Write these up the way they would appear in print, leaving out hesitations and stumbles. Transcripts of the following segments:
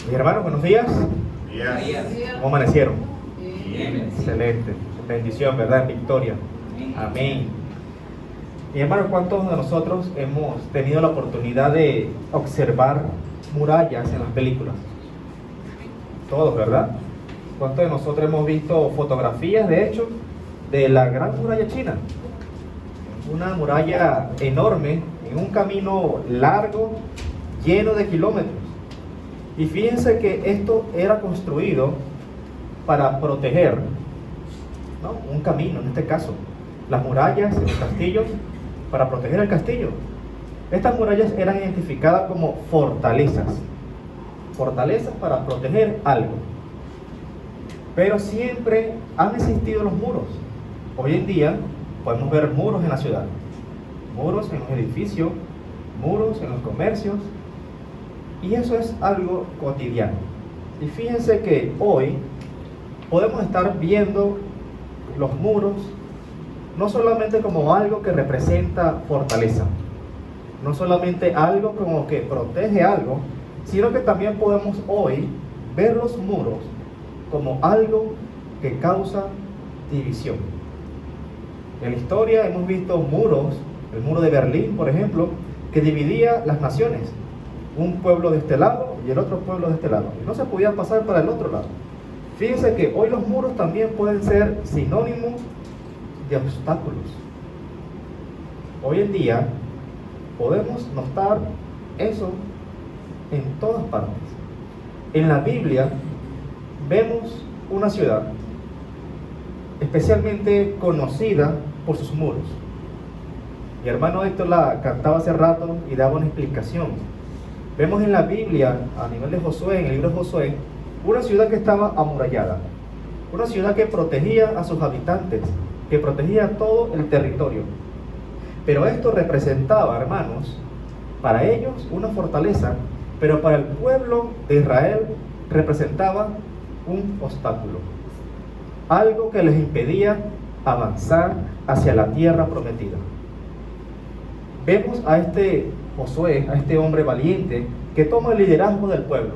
Mis hermanos, buenos días. Días. ¿Cómo amanecieron? Bien. Excelente. Bendición, ¿verdad? En victoria. Amén. Mis hermanos, ¿cuántos de nosotros hemos tenido la oportunidad de observar murallas en las películas? Todos, ¿verdad? ¿Cuántos de nosotros hemos visto fotografías, de hecho, de la Gran Muralla China? Una muralla enorme, en un camino largo, lleno de kilómetros. Y fíjense que esto era construido para proteger, ¿no?, un camino, en este caso, las murallas, los castillos, para proteger el castillo. Estas murallas eran identificadas como fortalezas para proteger algo. Pero siempre han existido los muros. Hoy en día podemos ver muros en la ciudad, muros en los edificios, muros en los comercios, y eso es algo cotidiano. Y fíjense que hoy podemos estar viendo los muros no solamente como algo que representa fortaleza, no solamente algo como que protege algo, sino que también podemos hoy ver los muros como algo que causa división. En la historia hemos visto muros, el muro de Berlín, por ejemplo, que dividía las naciones, un pueblo de este lado y el otro pueblo de este lado, y no se podía pasar para el otro lado. Fíjense que hoy los muros también pueden ser sinónimos de obstáculos. Hoy en día podemos notar eso en todas partes. En la Biblia vemos una ciudad especialmente conocida por sus muros. Mi hermano Héctor la cantaba hace rato y daba una explicación. Vemos en la Biblia, a nivel de Josué, en el libro de Josué, una ciudad que estaba amurallada, una ciudad que protegía a sus habitantes, que protegía todo el territorio. Pero esto representaba, hermanos, para ellos una fortaleza, pero para el pueblo de Israel representaba un obstáculo, algo que les impedía avanzar hacia la tierra prometida. Vemos a este Josué, a este hombre valiente que toma el liderazgo del pueblo.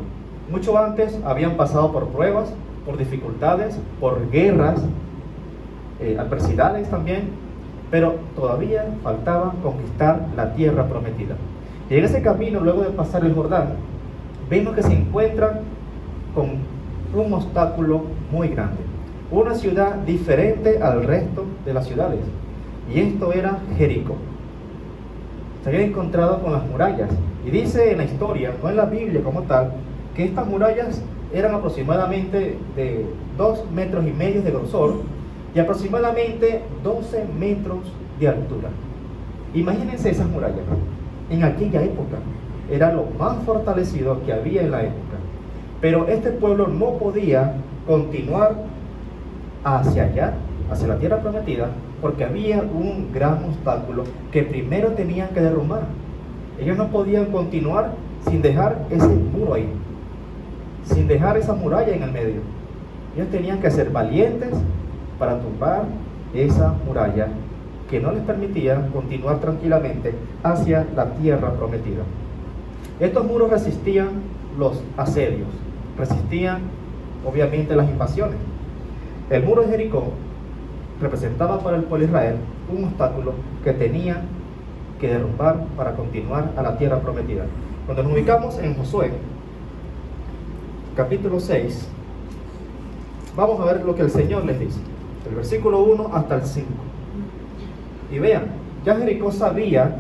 Mucho antes habían pasado por pruebas, por dificultades, por guerras, adversidades también, pero todavía faltaba conquistar la tierra prometida. Y en ese camino, luego de pasar el Jordán, vemos que se encuentran con un obstáculo muy grande, una ciudad diferente al resto de las ciudades, y esto era Jericó. Se había encontrado con las murallas, y dice en la historia, no en la Biblia como tal, que estas murallas eran aproximadamente de 2,5 metros de grosor y aproximadamente 12 metros de altura. Imagínense esas murallas. En aquella época era lo más fortalecido que había en la época, pero este pueblo no podía continuar hacia allá, hacia la tierra prometida, porque había un gran obstáculo que primero tenían que derrumbar. Ellos no podían continuar sin dejar ese muro ahí, sin dejar esa muralla en el medio. Ellos tenían que ser valientes para tumbar esa muralla que no les permitía continuar tranquilamente hacia la tierra prometida. Estos muros resistían los asedios, resistían obviamente las invasiones. El muro de Jericó representaba para el pueblo de Israel un obstáculo que tenía que derrumbar para continuar a la tierra prometida. Cuando nos ubicamos en Josué, capítulo 6, vamos a ver lo que el Señor les dice, del versículo 1 hasta el 5. Y vean, ya Jericó sabía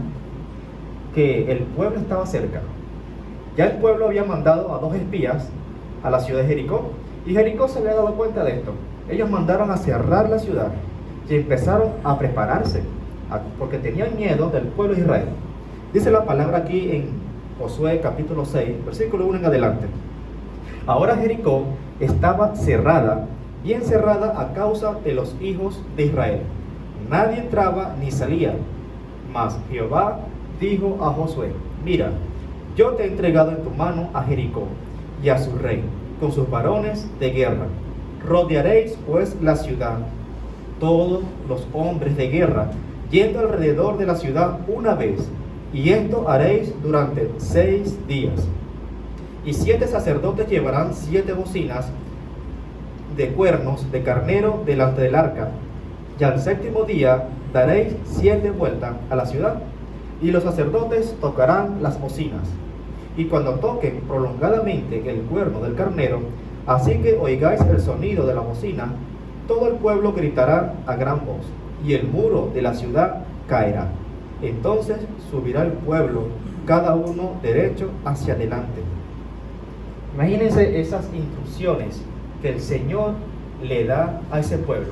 que el pueblo estaba cerca. Ya el pueblo había mandado a 2 espías a la ciudad de Jericó, y Jericó se había dado cuenta de esto. Ellos mandaron a cerrar la ciudad y empezaron a prepararse, porque tenían miedo del pueblo de Israel. Dice la palabra aquí en Josué capítulo 6, versículo 1 en adelante. Ahora Jericó estaba cerrada, bien cerrada a causa de los hijos de Israel. Nadie entraba ni salía. Mas Jehová dijo a Josué: mira, yo te he entregado en tu mano a Jericó y a su rey, con sus varones de guerra. Rodearéis pues la ciudad, todos los hombres de guerra, yendo alrededor de la ciudad una vez, y esto haréis durante 6 días. Y 7 sacerdotes llevarán 7 bocinas de cuernos de carnero delante del arca. Y al 7º día daréis 7 vueltas a la ciudad, y los sacerdotes tocarán las bocinas. Y cuando toquen prolongadamente el cuerno del carnero, así que oigáis el sonido de la bocina, todo el pueblo gritará a gran voz, y el muro de la ciudad caerá. Entonces subirá el pueblo, cada uno derecho hacia adelante. Imagínense esas instrucciones que el Señor le da a ese pueblo.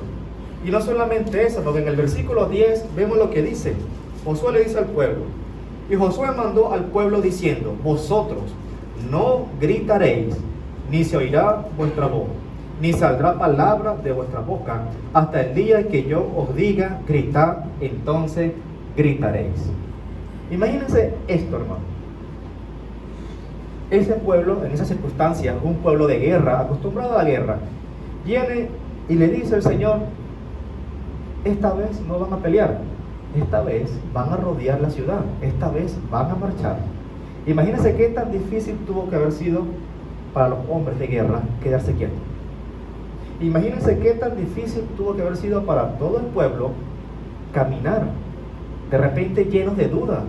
Y no solamente eso, porque en el versículo 10 vemos lo que dice. Josué le dice al pueblo, y Josué mandó al pueblo diciendo: vosotros no gritaréis, ni se oirá vuestra voz, ni saldrá palabra de vuestra boca, hasta el día que yo os diga gritad, entonces gritaréis. Imagínense esto, hermano. Ese pueblo, en esas circunstancias, un pueblo de guerra, acostumbrado a la guerra, viene y le dice al Señor: esta vez no van a pelear, esta vez van a rodear la ciudad, esta vez van a marchar. Imagínense qué tan difícil tuvo que haber sido para los hombres de guerra quedarse quietos. Imagínense qué tan difícil tuvo que haber sido para todo el pueblo caminar, de repente llenos de duda,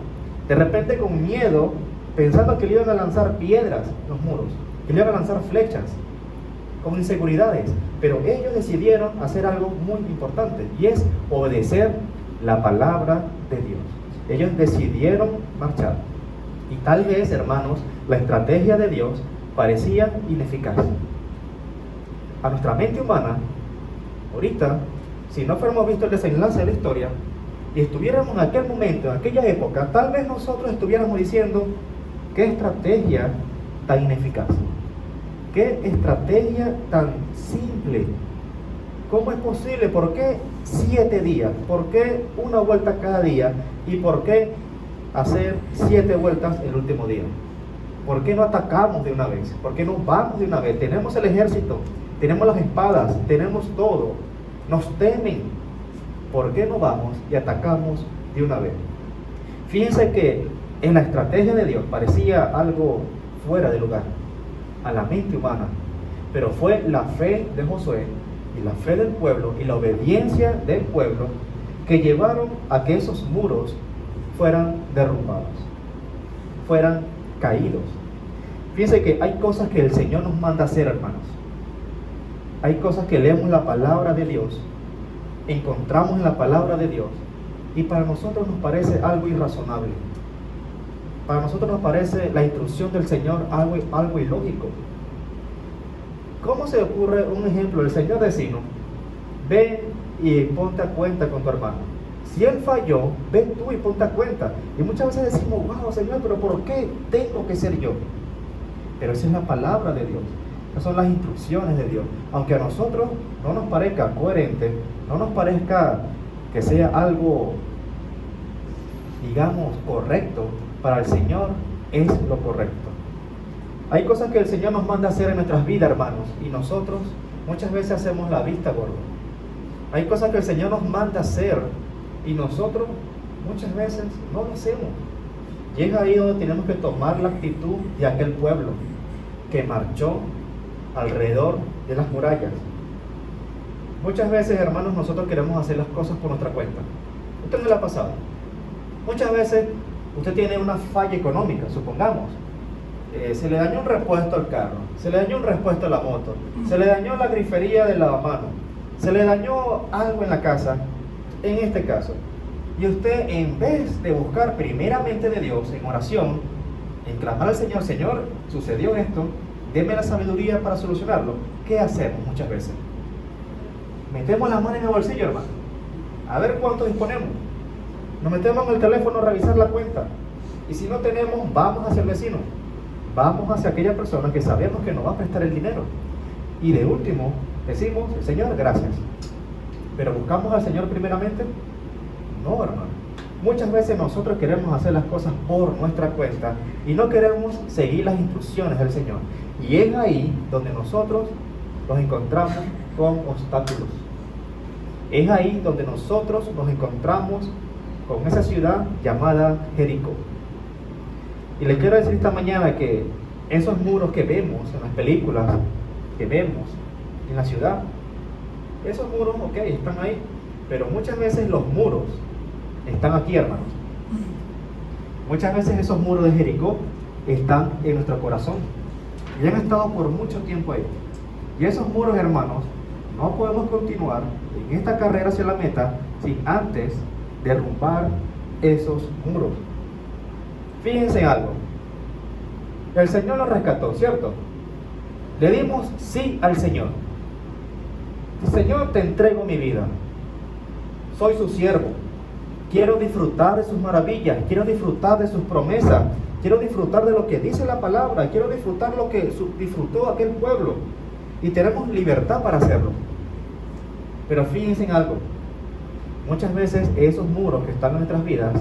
de repente con miedo, pensando que le iban a lanzar piedras en los muros, que le iban a lanzar flechas, con inseguridades. Pero ellos decidieron hacer algo muy importante, y es obedecer la palabra de Dios. Ellos decidieron marchar. Y tal vez, hermanos, la estrategia de Dios parecía ineficaz. A nuestra mente humana, ahorita, si no fuéramos visto el desenlace de la historia y estuviéramos en aquel momento, en aquella época, tal vez nosotros estuviéramos diciendo: qué estrategia tan ineficaz, qué estrategia tan simple. ¿Cómo es posible? ¿Por qué 7 días? ¿Por qué una vuelta cada día? ¿Y por qué hacer 7 vueltas el último día? ¿Por qué no atacamos de una vez? ¿Por qué no vamos de una vez? Tenemos el ejército, tenemos las espadas, tenemos todo. Nos temen. ¿Por qué no vamos y atacamos de una vez? Fíjense que en la estrategia de Dios parecía algo fuera de lugar a la mente humana, pero fue la fe de Josué y la fe del pueblo y la obediencia del pueblo que llevaron a que esos muros fueran derrumbados, fueran caídos. Fíjense que hay cosas que el Señor nos manda hacer, hermanos. Hay cosas que leemos la palabra de Dios, encontramos en la palabra de Dios, y para nosotros nos parece algo irrazonable. Para nosotros nos parece la instrucción del Señor algo ilógico. ¿Cómo se ocurre un ejemplo? El Señor decirnos: ven y ponte a cuenta con tu hermano. Si él falló, ven tú y ponte a cuenta. Y muchas veces decimos: wow, Señor, pero ¿por qué tengo que ser yo? Pero esa es la palabra de Dios. Esas son las instrucciones de Dios. Aunque a nosotros no nos parezca coherente, no nos parezca que sea algo, digamos, correcto, para el Señor es lo correcto. Hay cosas que el Señor nos manda hacer en nuestras vidas, hermanos, y nosotros muchas veces hacemos la vista gorda. Hay cosas que el Señor nos manda hacer y nosotros muchas veces no lo hacemos. Llega ahí donde tenemos que tomar la actitud de aquel pueblo que marchó alrededor de las murallas. Muchas veces, hermanos, nosotros queremos hacer las cosas por nuestra cuenta. ¿Usted no le ha pasado? Muchas veces usted tiene una falla económica, supongamos. Se le dañó un repuesto al carro, se le dañó un repuesto a la moto, se le dañó la grifería del lavamanos, se le dañó algo en la casa, en este caso. Y usted, en vez de buscar primeramente de Dios en oración, en clamar al Señor: Señor, sucedió esto, deme la sabiduría para solucionarlo, ¿qué hacemos muchas veces? Metemos la mano en el bolsillo, hermano, a ver cuánto disponemos. Nos metemos en el teléfono a revisar la cuenta, y si no tenemos, vamos hacia el vecino, vamos hacia aquella persona que sabemos que nos va a prestar el dinero, y de último decimos: Señor, gracias. Pero buscamos al Señor primeramente. No, hermano. Muchas veces nosotros queremos hacer las cosas por nuestra cuenta y no queremos seguir las instrucciones del Señor, y es ahí donde nosotros nos encontramos con obstáculos. Es ahí donde nosotros nos encontramos con esa ciudad llamada Jericó. Y les quiero decir esta mañana que Esos muros que vemos en las películas, que vemos en la ciudad, esos muros, ok, están ahí, pero muchas veces los muros están aquí, hermanos. Muchas veces esos muros de Jericó están en nuestro corazón y han estado por mucho tiempo ahí. Y esos muros, hermanos, no podemos continuar en esta carrera hacia la meta sin antes derrumbar esos muros. Fíjense en algo. El Señor nos rescató, ¿cierto? Le dimos sí al Señor. Señor, te entrego mi vida. Soy su siervo. Quiero disfrutar de sus maravillas. Quiero disfrutar de sus promesas. Quiero disfrutar de lo que dice la palabra. Quiero disfrutar lo que disfrutó aquel pueblo. Y tenemos libertad para hacerlo. Pero fíjense en algo. Muchas veces esos muros que están en nuestras vidas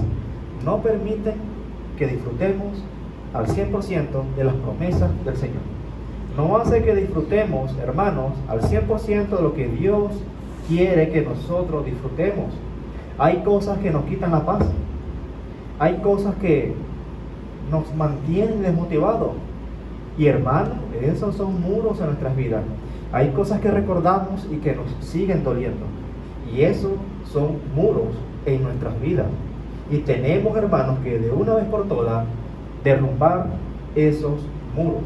no permiten que disfrutemos al 100% de las promesas del Señor. No hace que disfrutemos, hermanos, al 100% de lo que Dios quiere que nosotros disfrutemos. Hay cosas que nos quitan la paz. Hay cosas que nos mantienen desmotivados. Y hermanos, esos son muros en nuestras vidas. Hay cosas que recordamos y que nos siguen doliendo. Y esos son muros en nuestras vidas. Y tenemos, hermanos, que de una vez por todas derrumbar esos muros.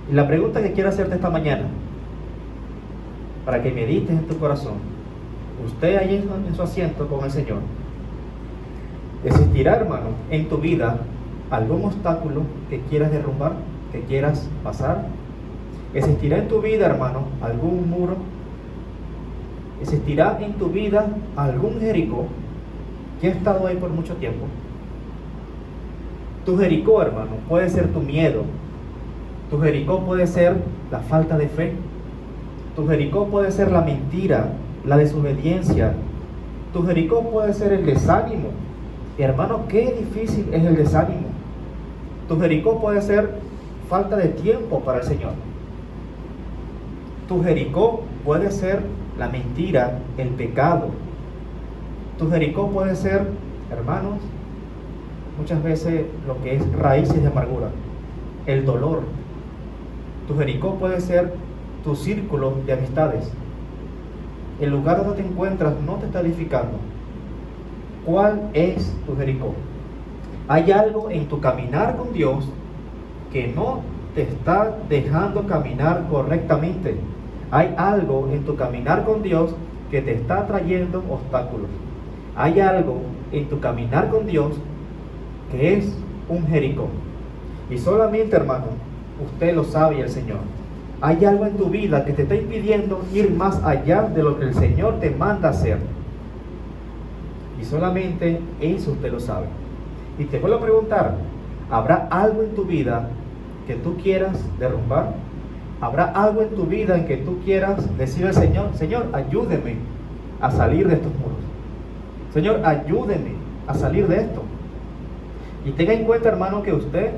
Y la pregunta que quiero hacerte esta mañana, para que medites en tu corazón, usted ahí en su asiento con el Señor, ¿existirá, hermano, en tu vida algún obstáculo que quieras derrumbar, que quieras pasar? ¿Existirá en tu vida, hermano, algún muro? ¿Existirá en tu vida algún Jericó que ha estado ahí por mucho tiempo? Tu Jericó, hermano, puede ser tu miedo. Tu Jericó puede ser la falta de fe. Tu Jericó puede ser la mentira, la desobediencia. Tu Jericó puede ser el desánimo. Y hermano, qué difícil es el desánimo. Tu Jericó puede ser falta de tiempo para el Señor. Tu Jericó puede ser la mentira, el pecado. Tu Jericó puede ser, hermanos, muchas veces lo que es raíces de amargura, el dolor. Tu Jericó puede ser tu círculo de amistades. El lugar donde te encuentras no te está edificando. ¿Cuál es tu Jericó? Hay algo en tu caminar con Dios que no te está dejando caminar correctamente. Hay algo en tu caminar con Dios que te está trayendo obstáculos. Hay algo en tu caminar con Dios que es un Jericó. Y solamente, hermano, usted lo sabe y el Señor. Hay algo en tu vida que te está impidiendo ir más allá de lo que el Señor te manda hacer. Y solamente eso usted lo sabe. Y te vuelvo a preguntar, ¿habrá algo en tu vida que tú quieras derrumbar? ¿Habrá algo en tu vida en que tú quieras decirle al Señor, Señor, ayúdeme a salir de estos muros? Señor, ayúdeme a salir de esto. Y tenga en cuenta, hermano, que usted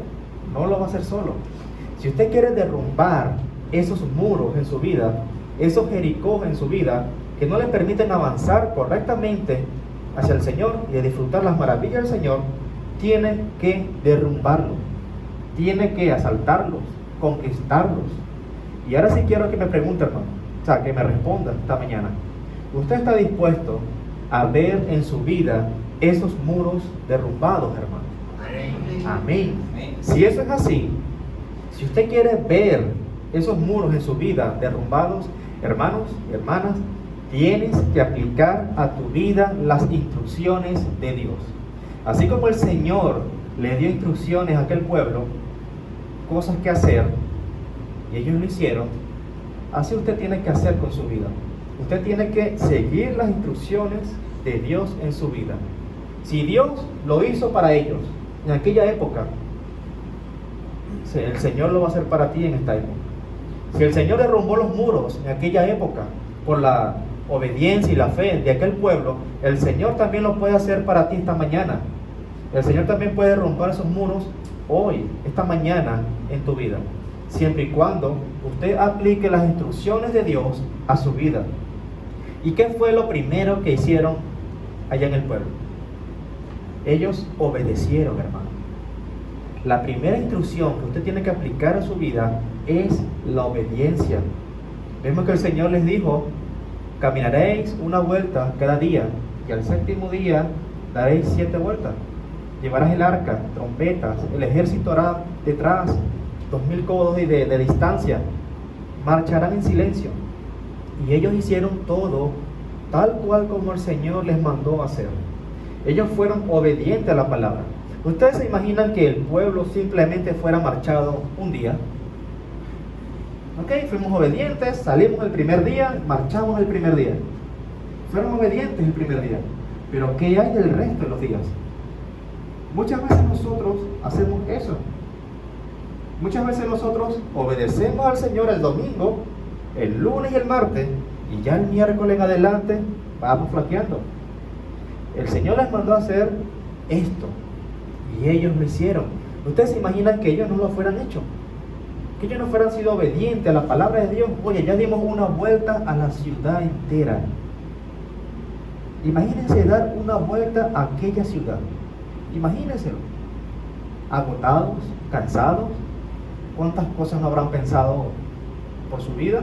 no lo va a hacer solo. Si usted quiere derrumbar esos muros en su vida, esos Jericó en su vida, que no le permiten avanzar correctamente hacia el Señor y de disfrutar las maravillas del Señor, tiene que derrumbarlos, tiene que asaltarlos, conquistarlos. Y ahora sí quiero que me pregunte, hermano, o sea, que me responda esta mañana. ¿Usted está dispuesto a ver en su vida esos muros derrumbados, hermano? Amén. Si eso es así, si usted quiere ver esos muros en su vida derrumbados, hermanos y hermanas, tienes que aplicar a tu vida las instrucciones de Dios. Así como el Señor le dio instrucciones a aquel pueblo, cosas que hacer, y ellos lo hicieron, así usted tiene que hacer con su vida. Usted tiene que seguir las instrucciones de Dios en su vida. Si Dios lo hizo para ellos en aquella época, el Señor lo va a hacer para ti en esta época. Si el Señor derrumbó los muros en aquella época por la obediencia y la fe de aquel pueblo, el Señor también lo puede hacer para ti esta mañana. El Señor también puede derrumbar esos muros hoy, esta mañana en tu vida, siempre y cuando usted aplique las instrucciones de Dios a su vida. ¿Y qué fue lo primero que hicieron allá en el pueblo? Ellos obedecieron, hermano. La primera instrucción que usted tiene que aplicar en su vida es la obediencia. Vemos que el Señor les dijo: caminaréis una vuelta cada día, y al séptimo día daréis 7 vueltas. Llevarás el arca, trompetas, el ejército hará detrás 2000 codos de distancia. Marcharán en silencio. Y ellos hicieron todo tal cual como el Señor les mandó hacer. Ellos fueron obedientes a la palabra. ¿Ustedes se imaginan que el pueblo simplemente fuera marchado un día? Ok, fuimos obedientes, salimos el primer día, marchamos el primer día. Fueron obedientes el primer día. Pero ¿qué hay del resto de los días? Muchas veces nosotros hacemos eso. Muchas veces nosotros obedecemos al Señor el domingo, el lunes y el martes, y ya el miércoles en adelante vamos flaqueando. El Señor les mandó a hacer esto, y ellos lo hicieron. ¿Ustedes se imaginan que ellos no lo fueran hecho? Que ellos no fueran sido obedientes a la palabra de Dios. Oye, ya dimos una vuelta a la ciudad entera. Imagínense dar una vuelta a aquella ciudad. Imagínenselo. Agotados, cansados. ¿Cuántas cosas no habrán pensado por su vida?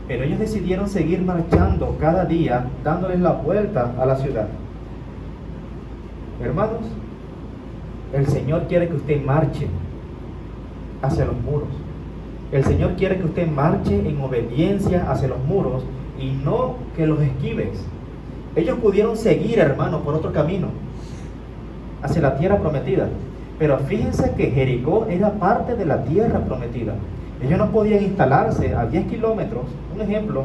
Pero ellos decidieron seguir marchando cada día, dándoles la vuelta a la ciudad. Hermanos, el Señor quiere que usted marche hacia los muros. El Señor quiere que usted marche en obediencia hacia los muros y no que los esquives. Ellos pudieron seguir, hermano, por otro camino hacia la tierra prometida. Pero fíjense que Jericó era parte de la tierra prometida. Ellos no podían instalarse a 10 kilómetros, un ejemplo,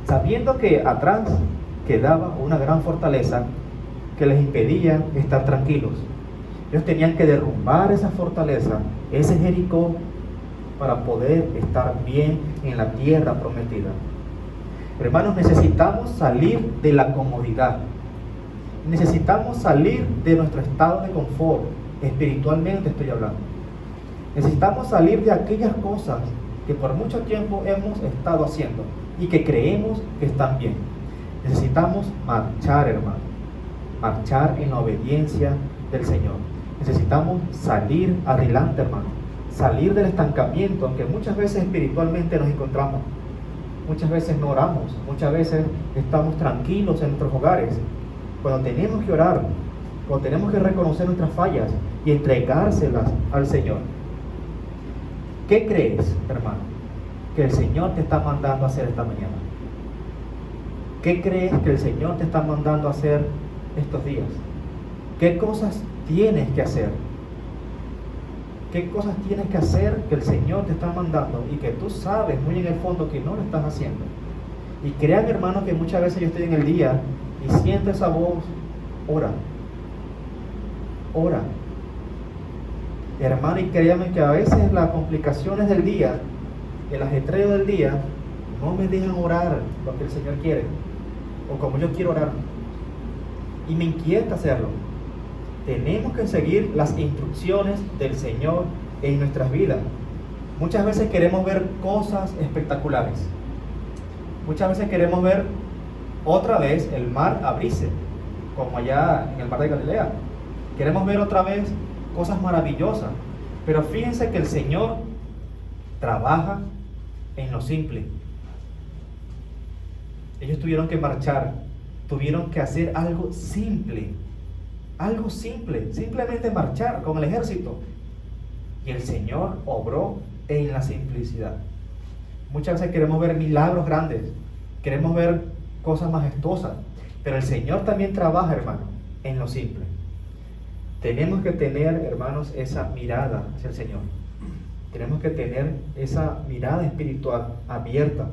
sabiendo que atrás quedaba una gran fortaleza que les impedía estar tranquilos. Ellos tenían que derrumbar esa fortaleza, ese Jericó, para poder estar bien en la tierra prometida. Hermanos, necesitamos salir de la comodidad. Necesitamos salir de nuestro estado de confort. Espiritualmente estoy hablando. Necesitamos salir de aquellas cosas que por mucho tiempo hemos estado haciendo y que creemos que están bien. Necesitamos marchar, hermano. Marchar en la obediencia del Señor. Necesitamos salir adelante, hermano. Salir del estancamiento en que muchas veces espiritualmente nos encontramos. Muchas veces no oramos. Muchas veces estamos tranquilos en nuestros hogares. Cuando tenemos que orar, cuando tenemos que reconocer nuestras fallas y entregárselas al Señor. ¿Qué crees, hermano, que el Señor te está mandando a hacer esta mañana? ¿Qué crees que el Señor te está mandando a hacer estos días? ¿Qué cosas tienes que hacer? ¿Qué cosas tienes que hacer que el Señor te está mandando y que tú sabes muy en el fondo que no lo estás haciendo? Y crean, hermano, que muchas veces yo estoy en el día y siento esa voz: ora, ora. Hermano, y créanme que a veces las complicaciones del día, el ajetreo del día, no me dejan orar lo que el Señor quiere o como yo quiero orar, y me inquieta hacerlo. Tenemos que seguir las instrucciones del Señor en nuestras vidas. Muchas veces queremos ver cosas espectaculares. Muchas veces queremos ver otra vez el mar abrirse, como allá en el mar de Galilea. Queremos ver otra vez cosas maravillosas. Pero fíjense que el Señor trabaja en lo simple. Ellos tuvieron que marchar, tuvieron que hacer algo simple. Algo simple, simplemente marchar con el ejército. Y el Señor obró en la simplicidad. Muchas veces queremos ver milagros grandes, queremos ver cosas majestuosas, pero el Señor también trabaja, hermano, en lo simple. Tenemos que tener, hermanos, esa mirada hacia el Señor. Tenemos que tener esa mirada espiritual abierta.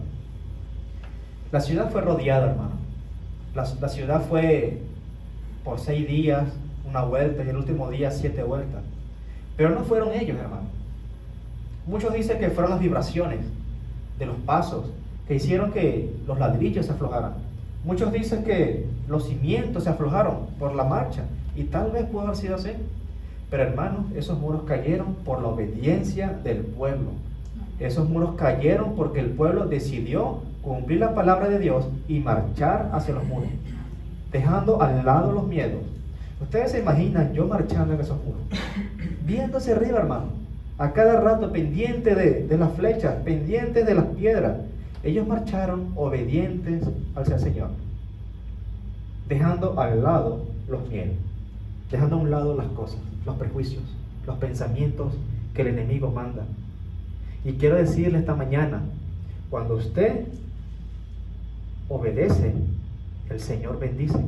La ciudad fue rodeada, hermano. La ciudad fue por 6 días, una vuelta, y el último día 7 vueltas. Pero no fueron ellos, hermano. Muchos dicen que fueron las vibraciones de los pasos que hicieron que los ladrillos se aflojaran. Muchos dicen que los cimientos se aflojaron por la marcha, y tal vez pudo haber sido así. Pero hermanos, esos muros cayeron por la obediencia del pueblo. Esos muros cayeron porque el pueblo decidió cumplir la palabra de Dios y marchar hacia los muros, dejando al lado los miedos. Ustedes se imaginan yo marchando en esos muros. viendo hacia arriba, hermano, a cada rato pendiente de las flechas, pendientes de las piedras. Ellos marcharon obedientes hacia el Señor, dejando al lado los miedos, dejando a un lado las cosas, los prejuicios, los pensamientos que el enemigo manda. Y quiero decirle esta mañana, cuando usted obedece, el Señor bendice.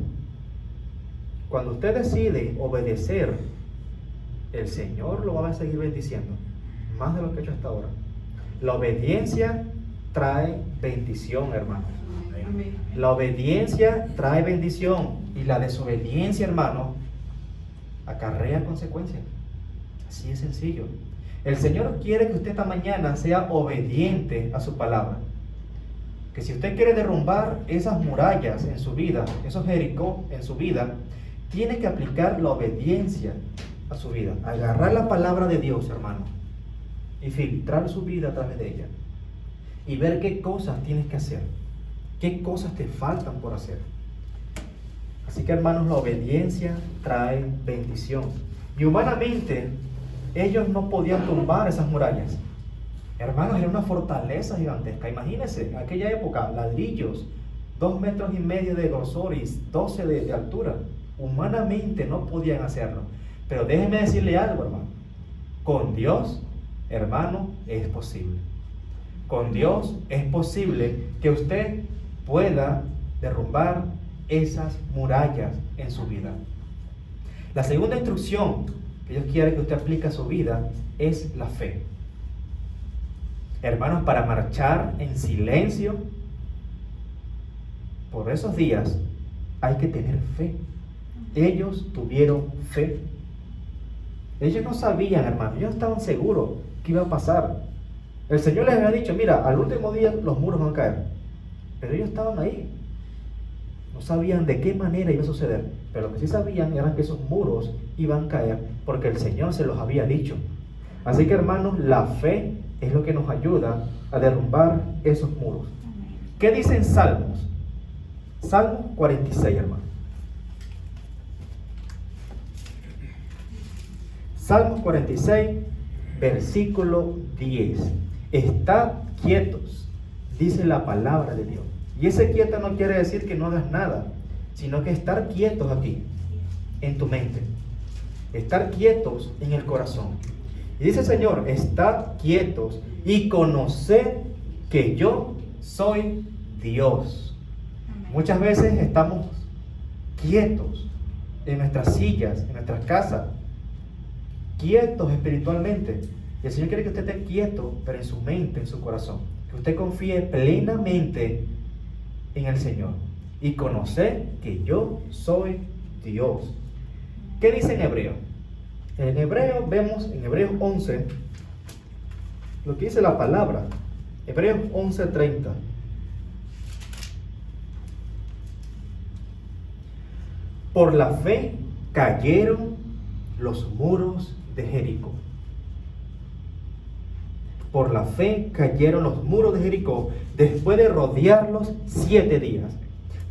Cuando usted decide obedecer, el Señor lo va a seguir bendiciendo, más de lo que ha hecho hasta ahora. La obediencia trae bendición, hermanos. La obediencia trae bendición y la desobediencia, hermano, acarrea consecuencias. Así es sencillo. El Señor quiere que usted esta mañana sea obediente a su palabra. Que si usted quiere derrumbar esas murallas en su vida, esos Jericó en su vida, tiene que aplicar la obediencia a su vida. Agarrar la palabra de Dios, hermano, y filtrar su vida a través de ella. Y ver qué cosas tienes que hacer. Qué cosas te faltan por hacer. Así que, hermanos, la obediencia trae bendición. Y humanamente, ellos no podían tumbar esas murallas. Hermanos, era una fortaleza gigantesca. Imagínense, en aquella época, ladrillos, 2,5 metros de grosor y 12 de altura. Humanamente no podían hacerlo. Pero déjenme decirle algo, hermano. Con Dios, hermano, es posible. Con Dios es posible que usted pueda derrumbar esas murallas en su vida. La segunda instrucción que Dios quiere que usted aplique a su vida es la fe. Hermanos, para marchar en silencio por esos días hay que tener fe. Ellos tuvieron fe. Ellos no sabían, hermanos, ellos estaban seguros que iba a pasar. El Señor les había dicho, mira, al último día los muros van a caer. Pero ellos estaban ahí. No sabían de qué manera iba a suceder. Pero lo que sí sabían era que esos muros iban a caer porque el Señor se los había dicho. Así que, hermanos, la fe es lo que nos ayuda a derrumbar esos muros. ¿Qué dicen Salmos? Salmo 46, hermano. Salmos 46, versículo 10. Estad quietos, dice la palabra de Dios. Y ese quieto no quiere decir que no hagas nada, sino que estar quietos aquí, en tu mente. Estar quietos en el corazón. Y dice el Señor, estad quietos y conoced que yo soy Dios. Muchas veces estamos quietos en nuestras sillas, en nuestras casas, quietos espiritualmente. Y el Señor quiere que usted esté quieto, pero en su mente, en su corazón. Que usted confíe plenamente en el Señor. Y conocer que yo soy Dios. ¿Qué dice en Hebreo? En Hebreo vemos, en Hebreos 11, lo que dice la palabra. Hebreos 11:30. Por la fe cayeron los muros de Jericó. Por la fe cayeron los muros de Jericó después de rodearlos 7 días.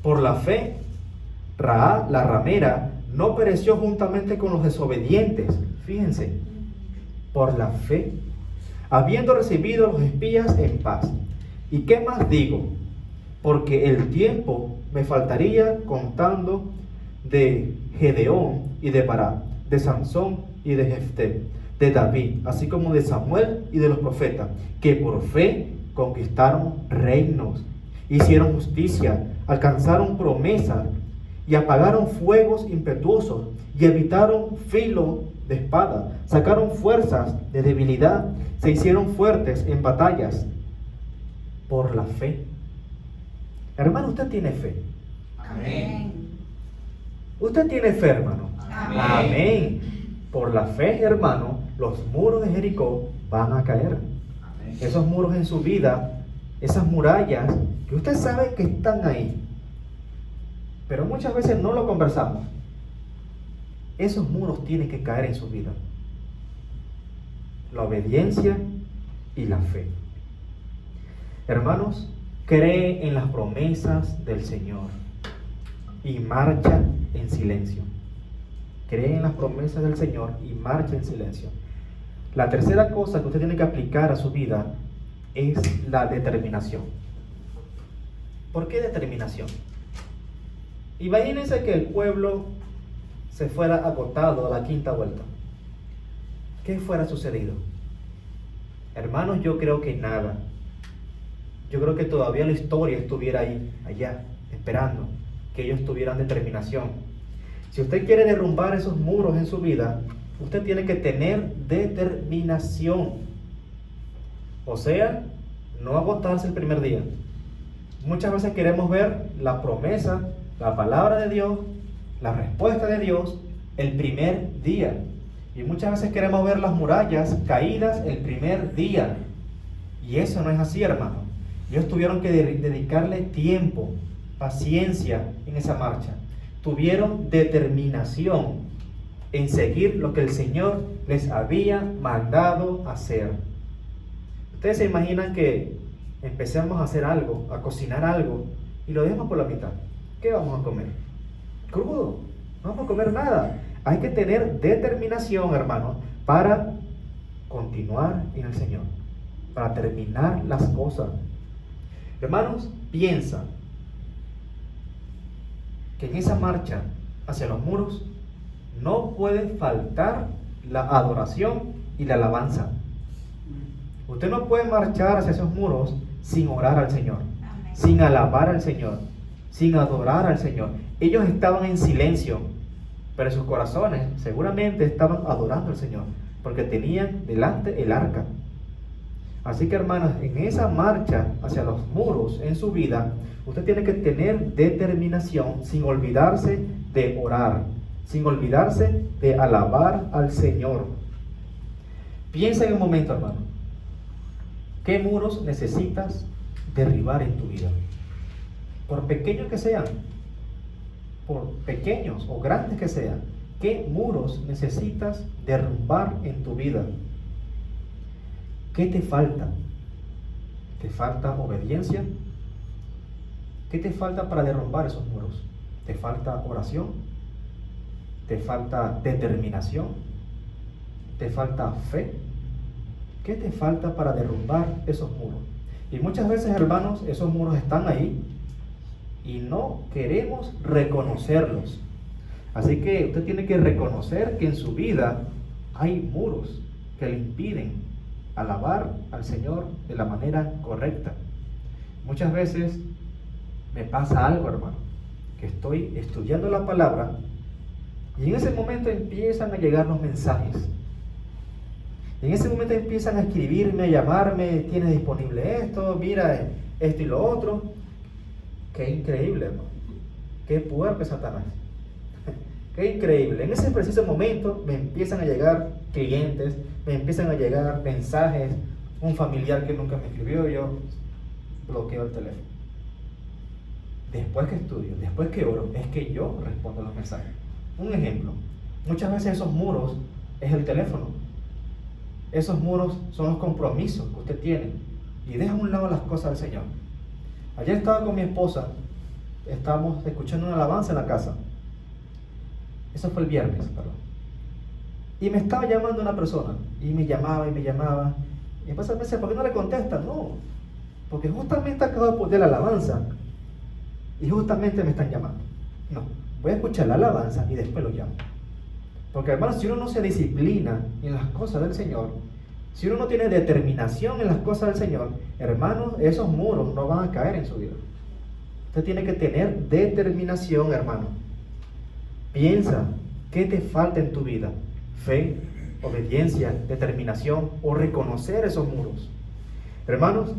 Por la fe, Rahab, la ramera, no pereció juntamente con los desobedientes. Fíjense, por la fe, habiendo recibido los espías en paz. ¿Y qué más digo? Porque el tiempo me faltaría contando de Gedeón y de Barak, de Sansón y de Jefté, de David, así como de Samuel y de los profetas, que por fe conquistaron reinos, hicieron justicia, alcanzaron promesas y apagaron fuegos impetuosos y evitaron filo de espada, sacaron fuerzas de debilidad, se hicieron fuertes en batallas por la fe. Hermano, usted tiene fe. Amén. Usted tiene fe, hermano. Amén. Amén. Por la fe, hermano, los muros de Jericó van a caer. Amén. Esos muros en su vida, esas murallas que usted sabe que están ahí, pero muchas veces no lo conversamos. Esos muros tienen que caer en su vida. La obediencia y la fe. Hermanos, cree en las promesas del Señor y marcha en silencio. cree en las promesas del Señor y marcha en silencio. La tercera cosa que usted tiene que aplicar a su vida es la determinación. ¿Por qué determinación? Imagínense que el pueblo se fuera agotado a la quinta vuelta. ¿Qué fuera sucedido? Hermanos, yo creo que nada. Yo creo que todavía la historia estuviera ahí, allá, esperando que ellos tuvieran determinación. Si usted quiere derrumbar esos muros en su vida, usted tiene que tener determinación. O sea, no agotarse el primer día. Muchas veces queremos ver la promesa, la palabra de Dios, la respuesta de Dios el primer día. Y muchas veces queremos ver las murallas caídas el primer día. Y eso no es así, hermano. Ellos tuvieron que dedicarle tiempo, paciencia en esa marcha. Tuvieron determinación en seguir lo que el Señor les había mandado hacer. Ustedes se imaginan que empecemos a hacer algo, a cocinar algo, y lo dejamos por la mitad. ¿Qué vamos a comer? Crudo. No vamos a comer nada. Hay que tener determinación, hermano, para continuar en el Señor, para terminar las cosas. Hermanos, piensa que en esa marcha hacia los muros no puede faltar la adoración y la alabanza. Usted no puede marchar hacia esos muros sin orar al Señor, sin alabar al Señor, sin adorar al Señor. Ellos estaban en silencio, pero sus corazones seguramente estaban adorando al Señor, porque tenían delante el arca. Así que, hermanos, en esa marcha hacia los muros en su vida, usted tiene que tener determinación sin olvidarse de orar, sin olvidarse de alabar al Señor. Piensa en un momento, hermano, ¿qué muros necesitas derribar en tu vida? Por pequeños que sean, por pequeños o grandes que sean, ¿qué muros necesitas derrumbar en tu vida? ¿Qué te falta? ¿Te falta obediencia? ¿Qué te falta para derrumbar esos muros? ¿Te falta oración? ¿Te falta determinación? ¿Te falta fe? ¿Qué te falta para derrumbar esos muros? Y muchas veces, hermanos, esos muros están ahí y no queremos reconocerlos. Así que usted tiene que reconocer que en su vida hay muros que le impiden alabar al Señor de la manera correcta. Muchas veces me pasa algo, hermano, que estoy estudiando la palabra y en ese momento empiezan a llegar los mensajes. En ese momento empiezan a escribirme, a llamarme, tienes disponible esto, mira esto y lo otro. Qué increíble, hermano. Qué puerco es Satanás. Qué increíble. En ese preciso momento me empiezan a llegar clientes, me empiezan a llegar mensajes, un familiar que nunca me escribió, yo bloqueo el teléfono. Después que estudio, después que oro, es que yo respondo los mensajes. Un ejemplo, muchas veces esos muros es el teléfono. Esos muros son los compromisos que usted tiene y deja a un lado las cosas del Señor. Ayer estaba con mi esposa, estábamos escuchando una alabanza en la casa. Eso fue el viernes, perdón. Y me estaba llamando una persona, y me llamaba. Y mi esposa me decía, ¿por qué no le contesta? No, porque justamente acabo de poner la alabanza, y justamente me están llamando. No, voy a escuchar la alabanza y después lo llamo. Porque, hermanos, si uno no se disciplina en las cosas del Señor, si uno no tiene determinación en las cosas del Señor, hermanos, esos muros no van a caer en su vida. Usted tiene que tener determinación, hermano. Piensa, ¿qué te falta en tu vida? Fe, obediencia, determinación o reconocer esos muros. Hermanos,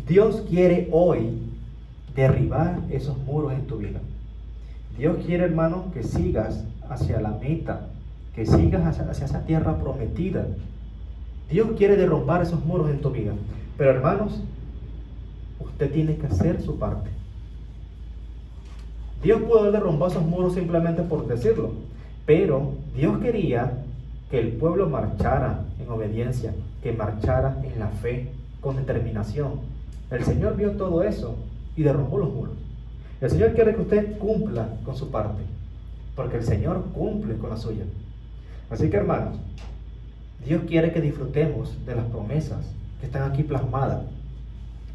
Dios quiere hoy derribar esos muros en tu vida. Dios quiere, hermano, que sigas hacia la meta, que sigas hacia esa tierra prometida. Dios quiere derrumbar esos muros en tu vida. Pero, hermanos, usted tiene que hacer su parte. Dios pudo haber derrumbado esos muros simplemente por decirlo, pero Dios quería que el pueblo marchara en obediencia, que marchara en la fe, con determinación. El Señor vio todo eso y derrumbó los muros. El Señor quiere que usted cumpla con su parte. porque el Señor cumple con la suya. Así que, hermanos, Dios quiere que disfrutemos de las promesas que están aquí plasmadas,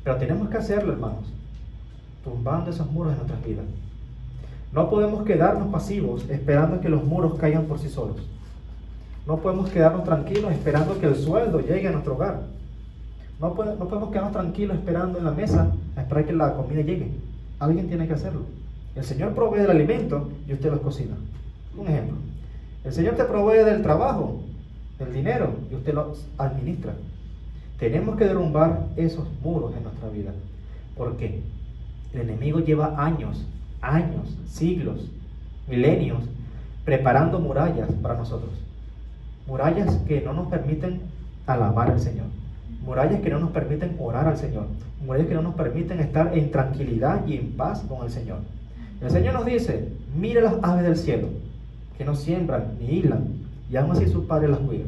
pero tenemos que hacerlo, hermanos, tumbando esos muros en nuestras vidas. No podemos quedarnos pasivos esperando que los muros caigan por sí solos. No podemos quedarnos tranquilos esperando que el sueldo llegue a nuestro hogar. No podemos quedarnos tranquilos esperando en la mesa a esperar que la comida llegue. Alguien tiene que hacerlo. El Señor provee del alimento y usted los cocina. Un ejemplo. El Señor te provee del trabajo, del dinero, y usted los administra. Tenemos que derrumbar esos muros en nuestra vida. ¿Por qué? El enemigo lleva años, siglos, milenios, preparando murallas para nosotros. Murallas que no nos permiten alabar al Señor. Murallas que no nos permiten orar al Señor. Murallas que no nos permiten estar en tranquilidad y en paz con el Señor. El Señor nos dice, mire las aves del cielo, que no siembran ni hilan, y aún así su Padre las cuida.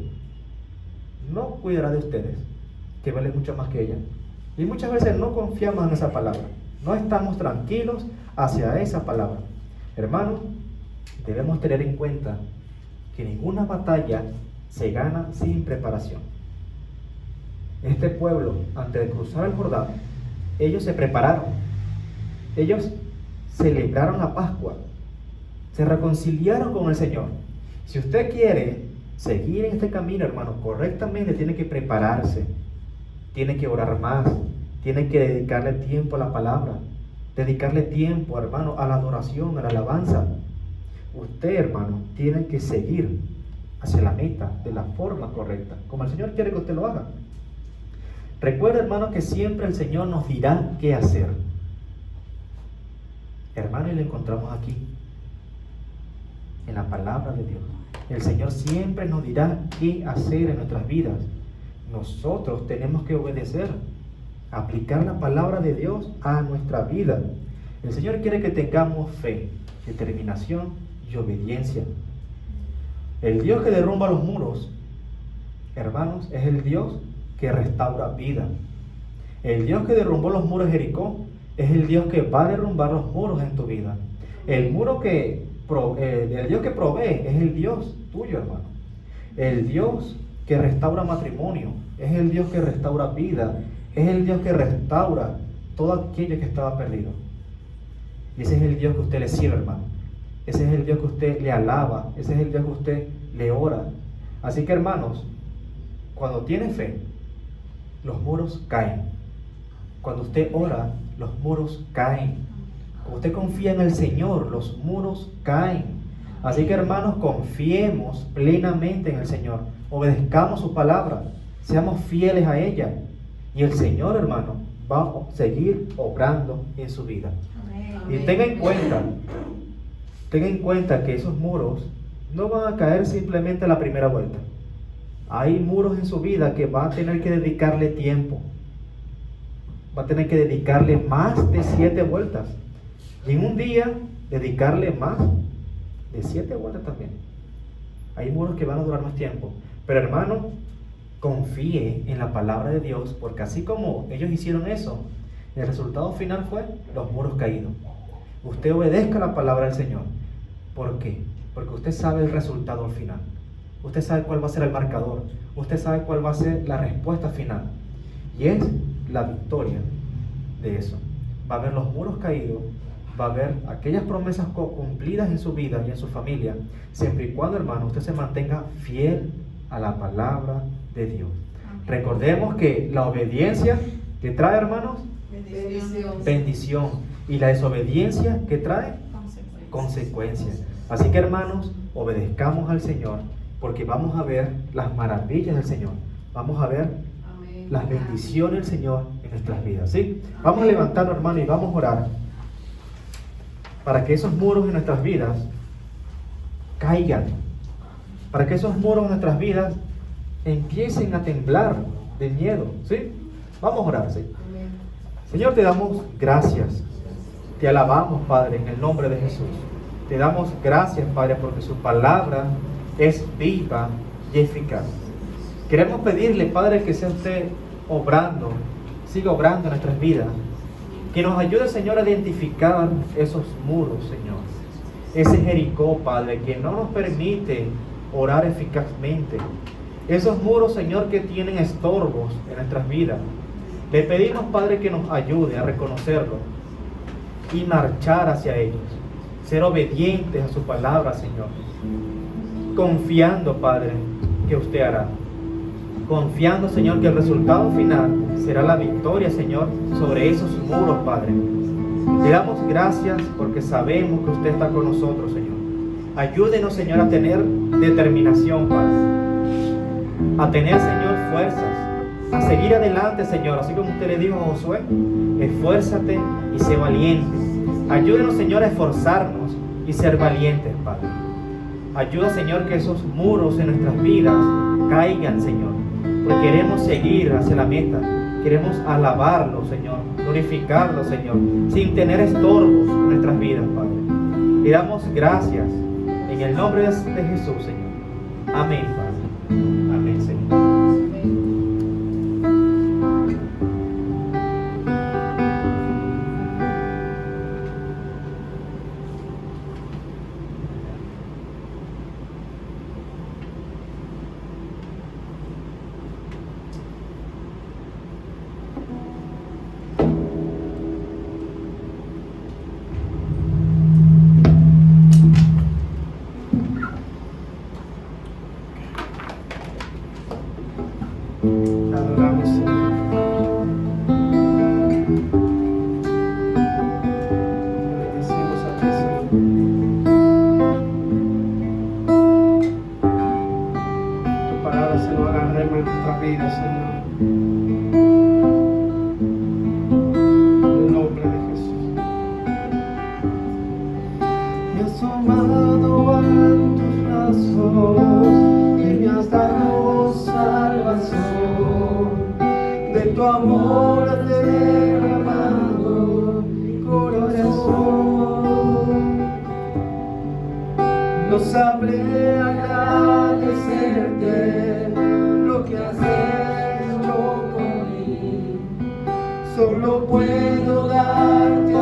No cuidará de ustedes, que valen mucho más que ella. Y muchas veces no confiamos en esa palabra. No estamos tranquilos hacia esa palabra. Hermanos, debemos tener en cuenta que ninguna batalla se gana sin preparación. Este pueblo, antes de cruzar el Jordán, ellos se prepararon. Ellos celebraron la Pascua. Se reconciliaron con el Señor. Si usted quiere seguir en este camino, hermano, correctamente, tiene que prepararse. Tiene que orar más. Tiene que dedicarle tiempo a la palabra. Dedicarle tiempo, hermano, a la adoración, a la alabanza. Usted, hermano, tiene que seguir hacia la meta de la forma correcta, como el Señor quiere que usted lo haga. Recuerda, hermano, que siempre el Señor nos dirá qué hacer. Hermano, y lo encontramos aquí, en la palabra de Dios. El Señor siempre nos dirá qué hacer en nuestras vidas. Nosotros tenemos que obedecer, aplicar la palabra de Dios a nuestra vida. El Señor quiere que tengamos fe, determinación y obediencia. El Dios que derrumba los muros, hermanos, es el Dios que restaura vida. El Dios que derrumbó los muros de Jericó es el Dios que va a derrumbar los muros en tu vida. El Dios que provee es el Dios tuyo, hermano. El Dios que restaura matrimonio es el Dios que restaura vida. Es el Dios que restaura todo aquello que estaba perdido. Y ese es el Dios que usted le sirve, hermano. Ese es el Dios que usted le alaba. Ese es el Dios que usted le ora. Así que, hermanos, cuando tiene fe, los muros caen. Cuando usted ora, los muros caen. Cuando usted confía en el Señor, los muros caen. Así que, hermanos, confiemos plenamente en el Señor. Obedezcamos su palabra. Seamos fieles a ella. Y el Señor, hermano, va a seguir obrando en su vida. Y tenga en cuenta que esos muros no van a caer simplemente a la primera vuelta. Hay muros en su vida que va a tener que dedicarle tiempo. Va a tener que dedicarle más de 7 vueltas. Y en un día, dedicarle más de 7 vueltas también. Hay muros que van a durar más tiempo. Pero, hermano, confíe en la palabra de Dios, porque así como ellos hicieron eso, el resultado final fue los muros caídos. Usted obedezca la palabra del Señor. ¿Por qué? Porque usted sabe el resultado al final. Usted sabe cuál va a ser el marcador. Usted sabe cuál va a ser la respuesta final. Y es la victoria de eso. Va a haber los muros caídos. Va a haber aquellas promesas cumplidas en su vida y en su familia. Siempre y cuando, hermano, usted se mantenga fiel a la palabra de Dios. Recordemos que la obediencia que trae, hermanos, bendición. Y la desobediencia que trae consecuencias. Así que, hermanos, obedezcamos al Señor, porque vamos a ver las maravillas del Señor. Vamos a ver las bendiciones del Señor en nuestras vidas. ¿Sí? Vamos a levantarnos, hermano, y vamos a orar para que esos muros en nuestras vidas caigan. Para que esos muros en nuestras vidas empiecen a temblar de miedo. ¿Sí? Vamos a orar. ¿Sí? Señor, te damos gracias. Te alabamos, Padre, en el nombre de Jesús. Te damos gracias, Padre, porque su palabra es viva y eficaz. Queremos pedirle, Padre, que sea usted obrando, siga obrando en nuestras vidas. Que nos ayude, Señor, a identificar esos muros, Señor. ese Jericó, Padre, que no nos permite orar eficazmente. Esos muros, Señor, que tienen estorbos en nuestras vidas. Le pedimos, Padre, que nos ayude a reconocerlo y marchar hacia ellos. Ser obedientes a su palabra, Señor. Confiando, Padre, que usted hará. Confiando, Señor, que el resultado final será la victoria, Señor, sobre esos muros, Padre. Le damos gracias porque sabemos que usted está con nosotros, Señor. Ayúdenos, Señor, a tener determinación, Padre. A tener, Señor, fuerzas. A seguir adelante, Señor. Así como usted le dijo a Josué, esfuérzate y sé valiente. Ayúdenos, Señor, a esforzarnos y ser valientes, Padre. Ayuda, Señor, que esos muros en nuestras vidas caigan, Señor. Porque queremos seguir hacia la meta. Queremos alabarlo, Señor. Glorificarlo, Señor. Sin tener estorbos en nuestras vidas, Padre. Le damos gracias en el nombre de Jesús, Señor. Amén, Padre. Amén, Señor. Adoramos, Señor. Te bendecimos a ti, Señor. Tu palabra se nos haga rema en nuestras vidas, Señor. En el nombre de Jesús. Me has tomado en tus brazos y me has dado salvación. De tu amor has derramado mi corazón. No sabré agradecerte lo que has hecho por mí. Solo puedo darte